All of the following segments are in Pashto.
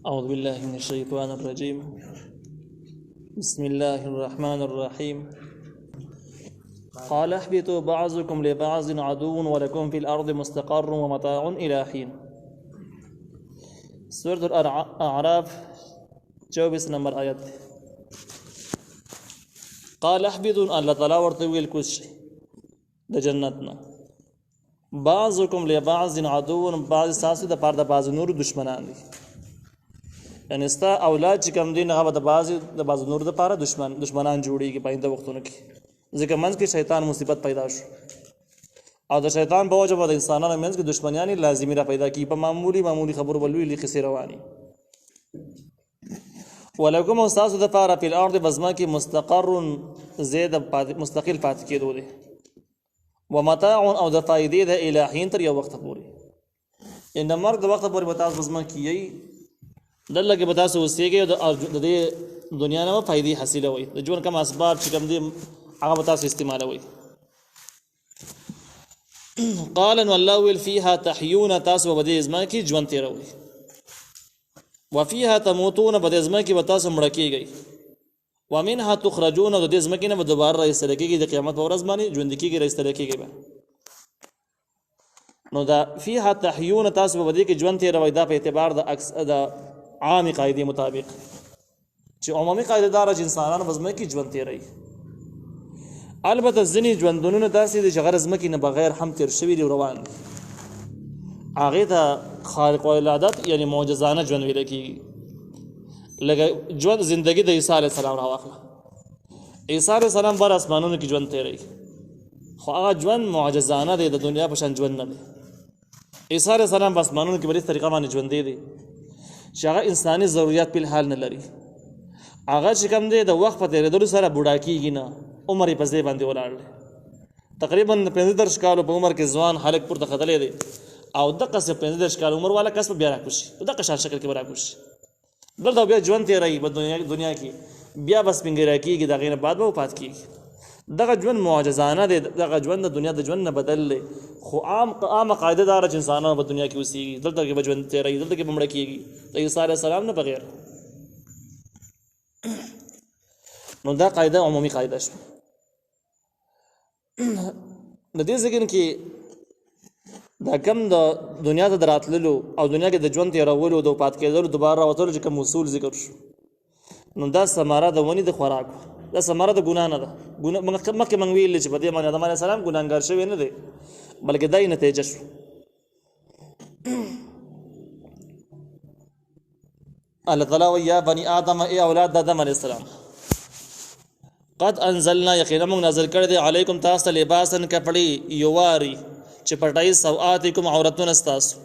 أعوذ بالله من الشيطان الرجيم بسم الله الرحمن الرحيم قال اهبطوا بعضكم لبعض عدو ولكم في الأرض مستقر ومتاع إلى حين. سورة الأعراف 24 نمبر آیت. قال اهبطوا الله تعالی ورته ویل کوشش د جنتنا بعضکم لبعض عدو، بعض ساسو د پاره د بعض نور دشمنان دي، یعنی ستا اولاد چې کوم دین هغه د بعض نور د پاره دشمنان جوړیږي په اینده وختونو کې، ځکه منځ کې شیطان مصیبت پیدا شو او د شیطان په وجه د انسانانو منځ کې دشمنیان لازمي را پیدا کی په معمولی خبرو ولوي لخي رواني. ولکم استاسو د پاره په الارض بزما کې مستقر زید مستقل پات کېدو دي، ومتاع او د فائدې د الہین تر یو وخت پورې، ان مرګ د وخت پورې بتاس بزما کیږي دلته کې بتاس اوسېږي د دې دنیا نه فائدې حاصله وي، د ژوند کوم اسباب چې کوم دي هغه بتاس استعمالوي. قال ان الله ويل فيها تحيون، تاسو بده ازما کې ژوند تیروي، وفيها تموتون، بده ازما کې بتاس مړ کېږي، ومنها تخرجون، د دې ځمکې نه به دوباره راایستل کېږي، د قیامت په ورځ باندې ژوند کېږي راایستل کېږي. نو دا فيها تحيون تاسو به دې کې ژوند تیروي، دا په اعتبار د عامي قاعده مطابق چې عمومي قاعده دار چې انسانانو بزمه کې ژوند تیروي. البته ځینې ژوندونونه داسې دي چې غرض مکه نه بغیر هم تیر شوي دي روان دي، هغه ته خارق العادت یعنی معجزانه ژوند ویل کېږي. لکه ژوند زندگی د عیسی علیه السلام راواخله، عیسی علیه السلام بر اسمانونو کې ژوند تیروي، خو هغه ژوند معجزانه دی، د دنیا په شان ژوند نه دی. عیسی علیه السلام په اسمانونو کې په دې طریقه باندې ژوند دی چې هغه انساني ضرورت په حال نه لري، هغه چې کوم دی د وخت په تیریدلو سره بوډا کېږي نه، عمر یې په ځای باندې ولاړ دی، تقریبا 15 کالو په عمر کې ځوان هلک پورته ختلی دی او دقه 15 کال عمر والا کس په بیا راکوشي په دقه شان شکل کې به راکوشي، دلته بیا ژوند تیروي په دنیا کې، بیا بس سپینګیری کېږي، د هغې نه بعد به وفات کېږي. دغه ژوند معجزانه دی، دغه ژوند د دنیا د ژوند نه بدل دی، خو عامه قاعده داره چې انسانانو په دنیا کې اوسېږي، دلته کې به ژوند تیروي، دلته کې به مړه کېږي د عیسی علیه السلام نه بغیر. نو دا قاعده عمومي قاعده شوه. د دې ذکر کې دا کم د دنیا ته راتللو او دنیا کې د ژوند تیرولو د وفات کېدلو دوباره راوتلو چې کوم اصول ذکر شو، نو دا ثمره د ونې د خوراک، دا ثمره د ګناه نه ده. مخکې موږ ویلي چې په دې باندې آدم علیه السلام ګناهګار شوی نه دی، بلکې دا یې نتیجه شو. الله تعالی وایي یا بني آدم، ای اولاد د آدم علیه السلام، قد انزلنا، یقینا موږ نازل کړی دی، علیکم تاسو ته لباسن کپړې، یواري چې پټای سوآتکم عورتونه ستاسو،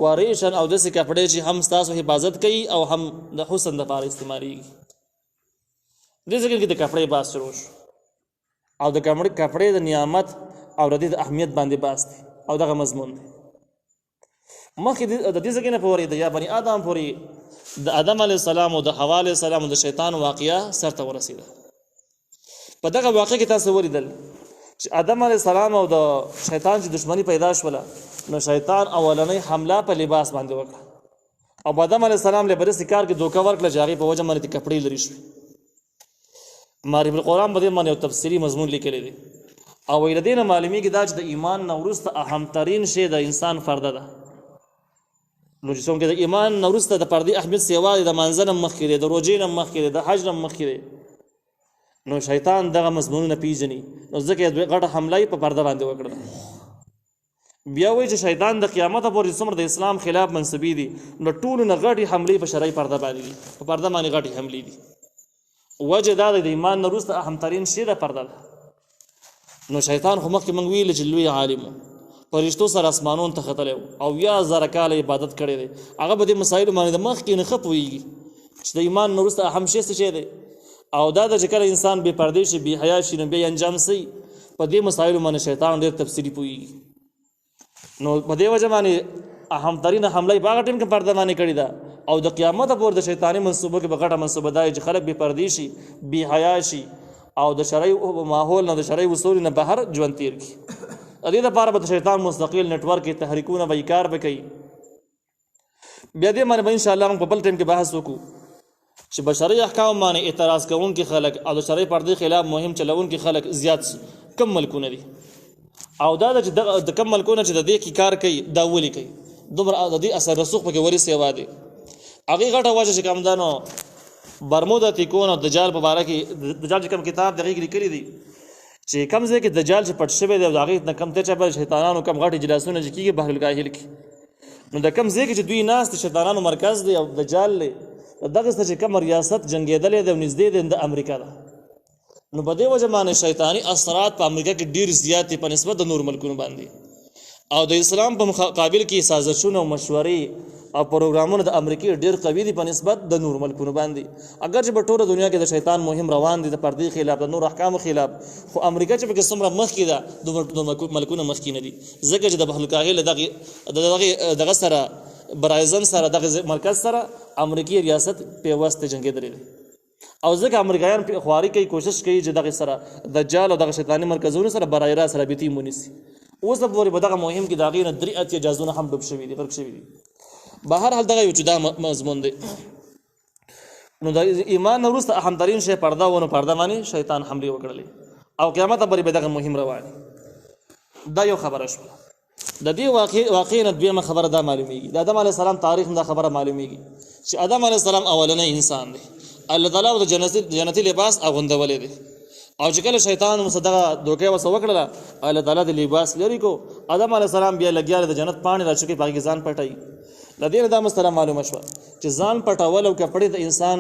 وریشن او داسې کپړې چې هم ستاسو حفاظت کوي او هم د حسن دپاره استعمالیږي. دې ځکه کې د کپړې بحث شروع شو او د کپړې د نعمت او د اهمیت باندې بحث دی او دغه مضمون دی. مخکې د دې ځکه نه پورې د یا بني آدم پورې د آدم علیه السلام او د حوا علیه السلام او د شیطان واقعه سرته ورسېده. په دغه واقع کې تاسو ولیدل چې آدم علیه السلام او د شیطان چې دشمنی پیدا شوله، نو شیطان اولنۍ حمله په لباس باندې وکړه او آدم علیه السلام له برسې کار کې دوکه ورکړه چې هغې په وجه باندې کپړې لرې شوې. معرف القرآن په دې باندې یو تفسیري مضمون لیکلی دی او وایي له دې نه معلومېږي دا چې د ایمان نه وروسته اهمترین شی د انسان پرده ده. نو چې څومره د ایمان نه وروسته د پردې اهمیت سیوا د مانځه نه مخکې دی، د روژې نه مخکې دی، د حج نه مخکې دی، نو شیطان دغه مضمونونه پیژني، نو ځکه یې غټه حمله یې په پرده باندې وکړه. بیا وایي چې شیطان د قیامته پورې څومره د اسلام خلاف منصبي دي، نو ټولو نه غټې حملې په شرعي پرده باندې دي، په پرده باندې غټې حملې دي. وجه دا دی د ایمان نه وروسته اهمترین شی د پرده ده. نو شیطان خو مخکې موږ ویلي چې لوی عالم و، فرشتو سره اسمانونو ته ختلی و او 1000 کاله عبادت کړی دی، هغه به دې مسایلو باندې د مخکې نه ښه پوهېږي چې د ایمان نه وروسته اهم شی څه شی دی، او دا د چې کله انسان بې پردې شي، بې حیا شي، نو بیا انجام څه وي، په دې مسایلو باندې شیطان ډېر تفصیلي پوهېږي. نو په دې وجه باندې اهمترینه حمله یې په هغه ټیم کې پرده باندې کړې ده او د قیامته پورې د شیطاني منصوبو کې به غټه منصوبه دا چې خلک بې پردې شي، بې حیا شي او د شرعي ماحول نه، د شرعي اصولو نه بهر ژوند تیر کړي. د دې لپاره به د شیطان مستقل نیټورک تحریکونه به یې کار به کوي. بیا دې باندې ان شاء الله موږ په بل ټیم کې بحث وکړو چې بشري احکام باندې اعتراض کوونکي خلک او د شرعي پردې خلاف مهم چلوونکي خلک زیات کم ملکونه دي او دا چې د کم ملکونه چې د دې کې کار کوي دا ولي کوي دومره د دې اثر رسوخ پکې وري سیوا دي هغه غټه وجه چې کوم دانو برمودا تیکون او دجال په باره کې دجال چې کوم کتاب دغه کې لیکلي دي چې کم ځای کې دجال چې پټ شوی دی هغه نه کم ته چې شیطانانو کم غټ اجلاسونه چې کیږي بهر الکاهل کې نو د کم ځای کې چې دوی ناس د شیطانانو مرکز دی او دجال دغه څه چې کوم ریاست جنگیدلې د نږدې د امریکا ده نو په دې وجه باندې شیطانی اثرات په امریکا کې ډیر زیات په نسبت د نور ملکونو باندې او د اسلام په مقابل کې سازشونه او مشورې او پروګرامونه د امریکای ډیر قوي دي په نسبت د نور ملکونو باندې اگر چې په ټوله دنیا کې د شیطان مهم روان دي د پردې خلاف د نور احکام خلاف خو امریکا چې په څومره مخ کې ده د ملکونو مخ کې نه دي ځکه چې د بهلکاهل دغه سره برایزن سره دغه مرکز سره امریکای ریاست په واسطه جنگیدلې او ځکه امریکایان په خواري کوي کوشش کوي چې دغه سره دجال او دغه شیطانی مرکزونو سره برای راست رابطي مونیسي اوس په پورې دغه مهم کې دغه نه درې اتیا جازونه هم ډوب شوي دي غرق شوي دي بهر حال دغه یو جدا مضمون دی نو د ایمان وروسته اهم ترین شی پرده ونه پرده باندې شیطان حمله وکړلې او قیامت پورې به دغه مهم روان دا یو خبره شو د دې واقعي دویمه خبره دا معلومیږي د آدم علی السلام تاریخ دا خبره معلومیږي چې آدم علی السلام اولنی انسان دی الله تعالی د جنتی لباس اغوندولې دی او چې کله شیطان مصدقه دوکه وسو وکړه الله تعالی د لباس لري کو آدم علی السلام بیا لګیا د جنت پانی راچکه پاکستان پټای لدین دا مسله معلومه شو چې ځان پټول او کپړې د انسان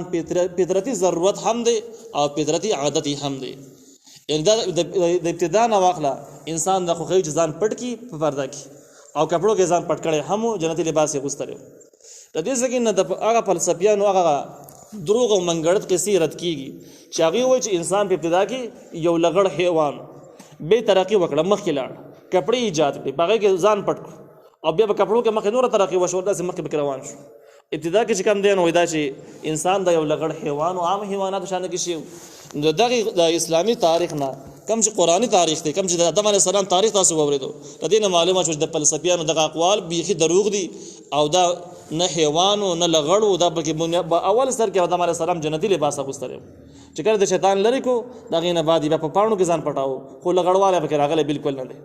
فطرتي ضرورت هم دی او فطرتي عادت هم دی ان دا د ابتدا نه واخله انسان د خوخي ځان پټ کی په پرده کی او کپړو کې ځان پټ کړي هم جنتی لباس یې غوستره د دې ځکه نه د هغه فلسفیانو هغه دروغ او منګړت کې رد کیږي چې هغه وایي چې انسان په ابتدا کې یو لغړ حیوان به ترقی وکړه مخکې لاړ کپړې ایجاد کړي هغه کې ځان پټ او بیا په کپړو کې مخې نور ترقی وشو داسې مخکې به روان شو ابتدا کې چې کم دی نو دا چې انسان د یو لغړ حیوان او عام حیوانات شان کې شي دغه د اسلامي تاریخ نه کم چې قرآني تاریخ دی کم چې د آدم علیه السلام تاریخ تاسو واورېدو د دې نه معلومه شو چې د فلسفیانو دغه اقوال بیخي دروغ دي او دا نه حیوان او نه لغړ دا بلکې اول سر کې آدم علیه السلام جنتی لباس اغوستره چې کله د شیطان لري کو دغه نه بعد په پاڼو کې ځان پټاو خو لغړواله به راغله بالکل نه دی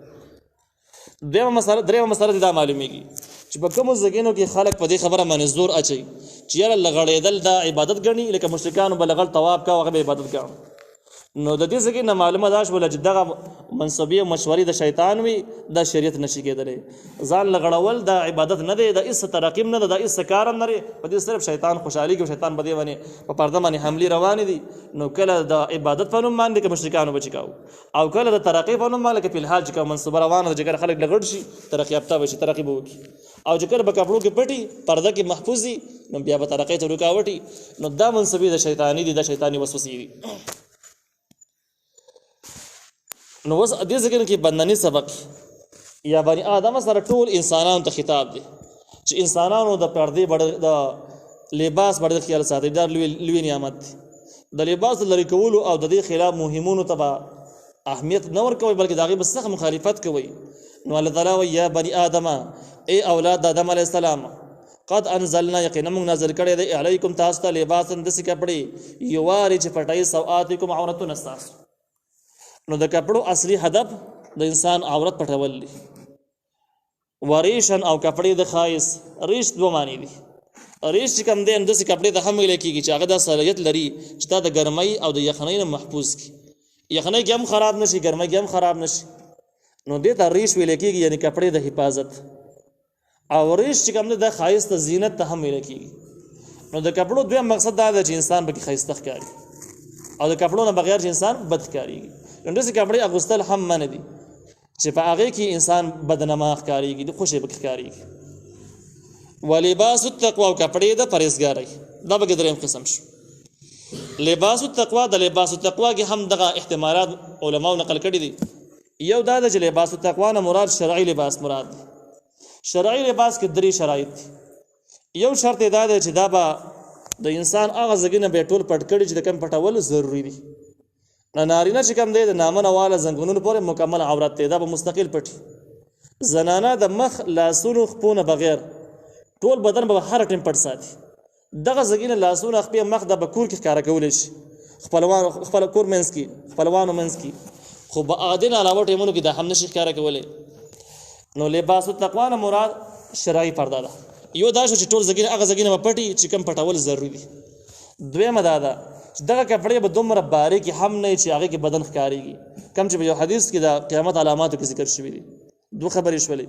درېمه مسله دا معلومیږي چې په کومو ځایونو کې خلک په دې خبره باندې زور اچي چې یاره لغړېدل دا عبادت ګڼي لکه مشرکانو به لغړ طواف کا هغه به عبادت ګڼي نو د دې ځکه نه معلومه ده چې دغه منصبي مشورې د شیطان وي دا شریعت نشي کېدلی ځان لغړول دا عبادت نه دی د اس ترقیم نه د اس کار نه لري په دې صرف شیطان خوشحالي کوي شیطان بده باندې په پرده باندې حمله روان دي نو کله د عبادت په نوم باندې کې مشرکانو بچکاو او کله د ترقی په نوم باندې کې په الحال چې منصب روان د جګر خلک لغړ شي ترقی یافته وي ترقی به وکي او چې کله بکپړو کې پټي پرده کې محفوظ دي نو بیا به ترقی ته رکاوټي نو دا منصبي د شیطانی دي د شیطانی وسوسې دي نو وس دې ځکه کې بندنی سبق یا بني آدم سره ټول انسانانو ته خطاب دی چې انسانانو د پردې د لباس بڑ خیال ساتي دا لوی نعمت د لباس لري کول او د دې خلاف مهمونو ته اهمیت نه ورکوي بلکې داغه بسخ مخالفت کوي نو الله تعالی یا بني آدم ای اولاد آدم علیه السلام قد انزلنا یقینا موږ نازل کړی دی علیکم تاسو ته لباسن د څه کپړې یواري چې پټای سوآتکم عورتون استاس نو د کپړو اصلي هدف د انسان عورت پټول دي وریشن او کپړې د خایس ریش دوه معنی دي ریش چې کوم دی د څه کپړې د هم ویل کېږي چې هغه د صلاحیت لري چې تا د ګرمۍ او د یخنۍ نه محفوظ کی یخنۍ کې هم خراب نشي ګرمۍ کې هم خراب نشي نو دې ته ریش ویل کېږي یعنی کپړې د حفاظت او ریش چې کوم دی د خایس ته زینت ته هم ویل کېږي نو د کپړو دویم مقصد دا دی چې انسان به خایسته ښکاري او د کپړو نه بغیر چې انسان بد ښکاريږي اندسې کپړې اغوستل هم منه دي چې په هغه کې انسان بدنما ښکاريږي د خوشې بک ښکاريږي ولباس التقوا کپړې د پرهیزګارۍ دا به دریم قسم شو لباس التقوا د لباس التقوا کې هم دغه احتمالات علماء نقل کړي دي یو دا د لباس التقوا نه مراد شرعي لباس مراد دی شرعي لباس کې درې شرایط دي یو شرط دا دی چې دا به د انسان هغه ځګنه به ټول پټ کړي چې د کم پټول ضروری دي نارینه چې کم دی د نامنه والا زنګونونو پورې مکمل عورت دی دا به مستقل پټي زنانه د مخ لاسونو خپونه بغیر ټول بدن به هر ټیم پټ ساتي دغه ځګینه لاسونه خپل مخ د بکور کې ښکارا کولای شي خپل کور منځ کې خپلوانو منځ کې خو به عادن علاوه ټیمونو کې د هم نشي ښکارا کولای نو لباس التقوا نه مراد شرعي پرده ده یو دا چې ټول ځګینه هغه ځګینه پټي چې کم پټول ضروری دي دویمه دا ده دغه کپڑے به دومره باریک هم نه چې هغه کې بدن ښکاریږي کم چې یو حدیث کې د قیامت علاماتو کې ذکر شوی دي دوه خبرې شولې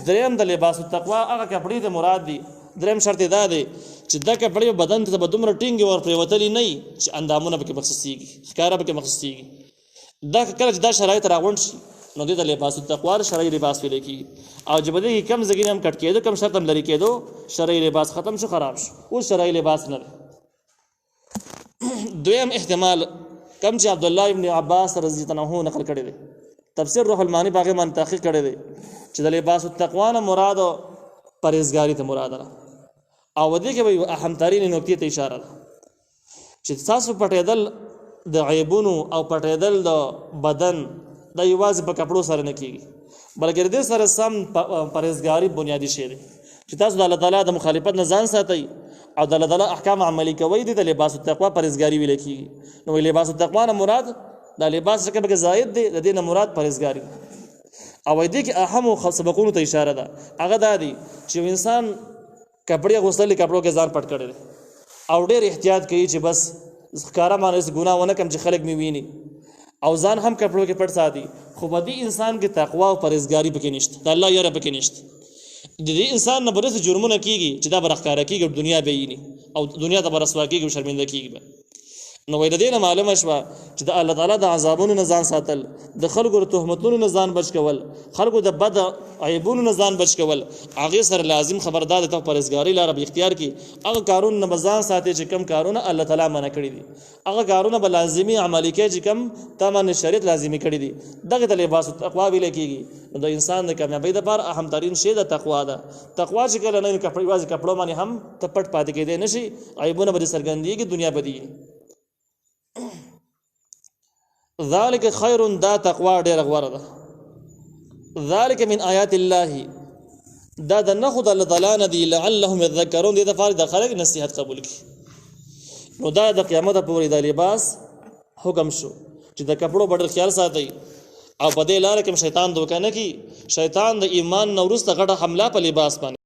دریم د لباس التقوا هغه کپڑے ته مراد دي دریم شرط دا دی چې دا کپڑے بدن ته به دومره ټینګ ور پریوتلی نه چې اندامونه به کې مخصوصيږي ښکارا به کې مخصوصيږي دا کله چې دا شرایط راغونډ شي نو د لباس التقوا شرعي لباس ویل کی او جب دې کم زګین هم کټ کېدو کم شرط هم لري کېدو شرعي لباس ختم شو خراب شو او شرعي لباس نه دویم احتمال کم چې عبد الله ابن عباس رضی الله عنه نقل کړی دی تفسیر روح المانی باغ من تحقیق کړی دی چې د لباس التقوا نه مراد پرهیزګاری ته مراد ده او دې کې به اهم ترین نکته ته اشاره ده چې تاسو پټېدل د عیبونو او پټېدل د بدن دا یوازې په کپړو سره نه کیږي بلکې دې سره سم پرهیزګاری بنیادی شی دی چې تاسو د الله تعالی د مخالفت نه ځان ساتئ او د الله تعالی احکام عملی کوئ د لباس التقوا پرهیزګاری ویل کیږي نو لباس التقوا نه مراد د لباس څخه به زائد دی د دې نه مراد پرهیزګاری او دې کې اهم سبقونو ته اشاره ده هغه دا دی چې انسان کپڑے غسل کپړو کې ځان پټ کړي او ډېر احتیاط کوي چې بس ښکارا باندې ګناه ونه کم چې خلک می ویني او ځان هم کپړو کې پټ ساتي خو بدی انسان کې تقوا او پرهیزګاری پکې نشته د الله یاره پکې نشته د دې انسان نه برسه جرمونه کیږي چې دا برخکاره کیږي دنیا به یې او دنیا ته برسوا کیږي او شرمنده کیږي نو وای د دې نه معلومه شوه چې د الله تعالی د عذابونو نه ځان ساتل د خلکو د تهمتونو نه ځان بچ کول خلکو د بد عیبونو نه ځان بچ کول هغه سره لازم خبردار ته پرهیزګاری لاره به اختیار کی هغه کارونه نه ځان ساتي چې کم کارونه الله تعالی منع کړی دي هغه کارونه به لازمی عملی کې چې کم تمام شریعت لازمی کړی دي دغه د لباس التقوا ویل کیږي د انسان د کامیابی لپاره اهم ترین شی د تقوا ده تقوا چې کله نه کپړې واځي کپړو باندې هم ته پټ پاتې کېدې نشي عیبونه به سرګندېږي دنیا بدی ذالک خیر دا تقوا ډیر غوړه ده ذالک من آیات الله دا د نخو د الله تعالی نه دی لعلهم یذکرون دې د فار د خلق نصیحت قبول کی نو دا د قیامت پورې د لباس حکم شو چې د کپړو بدل خیال ساتي او په دې لار کې شیطان دوکه نه کی شیطان د ایمان نورسته غټه حمله په لباس باندې